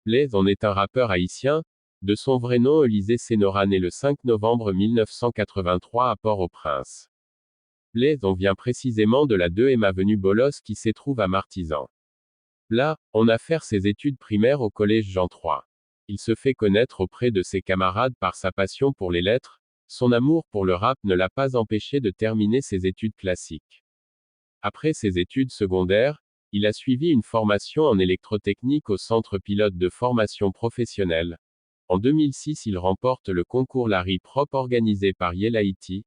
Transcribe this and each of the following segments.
Blaze en est un rappeur haïtien, de son vrai nom Élisée Sénora, né le 5 novembre 1983 à Port-au-Prince. Blaze en vient précisément de la 2e avenue Bolos qui se trouve à Martisan. Là, on a fait ses études primaires au collège Jean III. Il se fait connaître auprès de ses camarades par sa passion pour les lettres, son amour pour le rap ne l'a pas empêché de terminer ses études classiques. Après ses études secondaires, il a suivi une formation en électrotechnique au Centre pilote de formation professionnelle. En 2006, il remporte le concours Larry Prop organisé par Yale Haïti.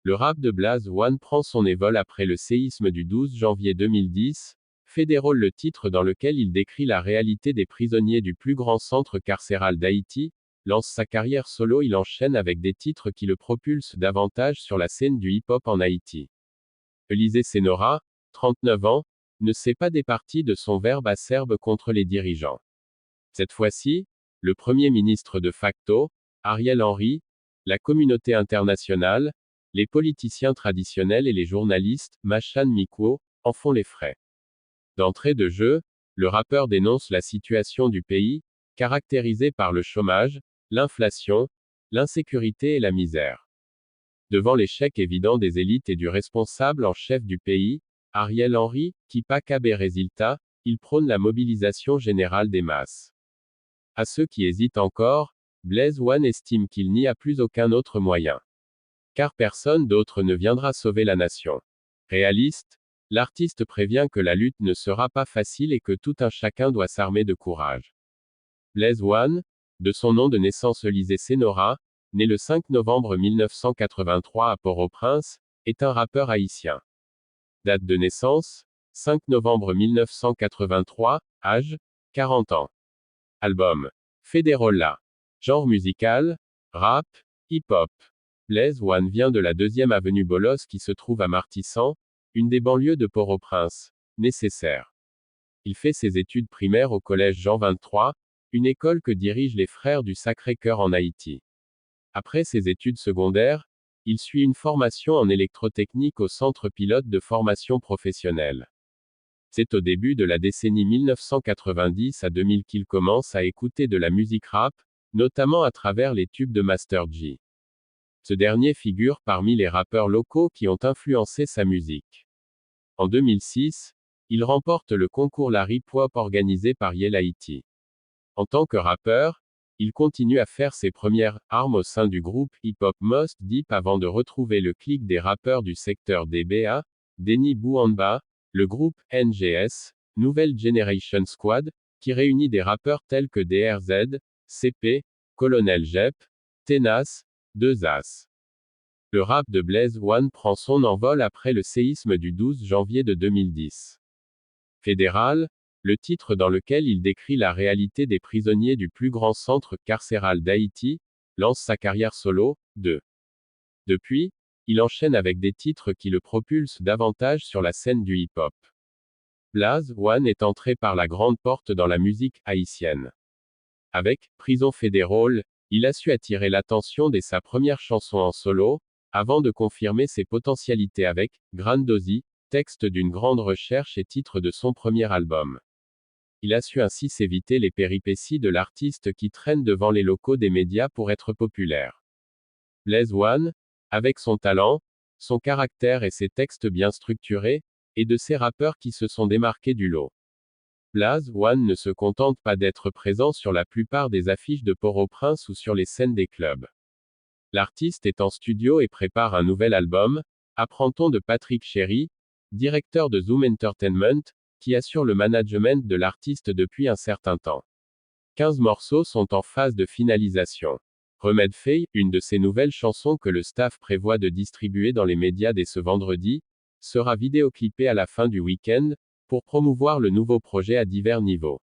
Le rap de Blaze One prend son envol après le séisme du 12 janvier 2010. Fédérol, le titre dans lequel il décrit la réalité des prisonniers du plus grand centre carcéral d'Haïti, lance sa carrière solo. Il enchaîne avec des titres qui le propulsent davantage sur la scène du hip-hop en Haïti. Élisée Sénora, 39 ans, ne s'est pas départi de son verbe acerbe contre les dirigeants. Cette fois-ci, le Premier ministre de facto, Ariel Henry, la communauté internationale, les politiciens traditionnels et les journalistes, Machan Mikwo, en font les frais. D'entrée de jeu, le rappeur dénonce la situation du pays, caractérisée par le chômage, l'inflation, l'insécurité et la misère. Devant l'échec évident des élites et du responsable en chef du pays, Ariel Henry, qui pas cabé résultat, il prône la mobilisation générale des masses. À ceux qui hésitent encore, Blaze One estime qu'il n'y a plus aucun autre moyen. Car personne d'autre ne viendra sauver la nation. Réaliste, l'artiste prévient que la lutte ne sera pas facile et que tout un chacun doit s'armer de courage. Blaze One, de son nom de naissance Élisée Sénora, né le 5 novembre 1983 à Port-au-Prince, est un rappeur haïtien. Date de naissance, 5 novembre 1983, âge, 40 ans. Album, Fédérola. Genre musical, rap, hip-hop. Blaze One vient de la 2e avenue Bolos qui se trouve à Martissan, une des banlieues de Port-au-Prince. Nécessaire. Il fait ses études primaires au collège Jean XXIII, une école que dirigent les Frères du Sacré-Cœur en Haïti. Après ses études secondaires, il suit une formation en électrotechnique au Centre pilote de formation professionnelle. C'est au début de la décennie 1990 à 2000 qu'il commence à écouter de la musique rap, notamment à travers les tubes de Master G. Ce dernier figure parmi les rappeurs locaux qui ont influencé sa musique. En 2006, il remporte le concours Larry Prop organisé par Yale Haïti. En tant que rappeur, il continue à faire ses premières armes au sein du groupe hip-hop Most Deep avant de retrouver le clique des rappeurs du secteur DBA, Denny Bouamba, le groupe NGS, Nouvelle Generation Squad, qui réunit des rappeurs tels que DRZ, CP, Colonel Jep, Tenace, 2As. Le rap de Blaze One prend son envol après le séisme du 12 janvier de 2010. Fédéral, le titre dans lequel il décrit la réalité des prisonniers du plus grand centre carcéral d'Haïti, lance sa carrière solo. Depuis, il enchaîne avec des titres qui le propulsent davantage sur la scène du hip-hop. Blaze One est entré par la grande porte dans la musique haïtienne. Avec Prison Fédérale, il a su attirer l'attention dès sa première chanson en solo, avant de confirmer ses potentialités avec Grandosi, texte d'une grande recherche et titre de son premier album. Il a su ainsi s'éviter les péripéties de l'artiste qui traîne devant les locaux des médias pour être populaire. Blaze One, avec son talent, son caractère et ses textes bien structurés, est de ces rappeurs qui se sont démarqués du lot. Blaze One ne se contente pas d'être présent sur la plupart des affiches de Port-au-Prince ou sur les scènes des clubs. L'artiste est en studio et prépare un nouvel album, apprend-on de Patrick Chéry, directeur de Zoom Entertainment, qui assure le management de l'artiste depuis un certain temps. 15 morceaux sont en phase de finalisation. Remède fait, une de ses nouvelles chansons que le staff prévoit de distribuer dans les médias dès ce vendredi, sera vidéoclippée à la fin du week-end, pour promouvoir le nouveau projet à divers niveaux.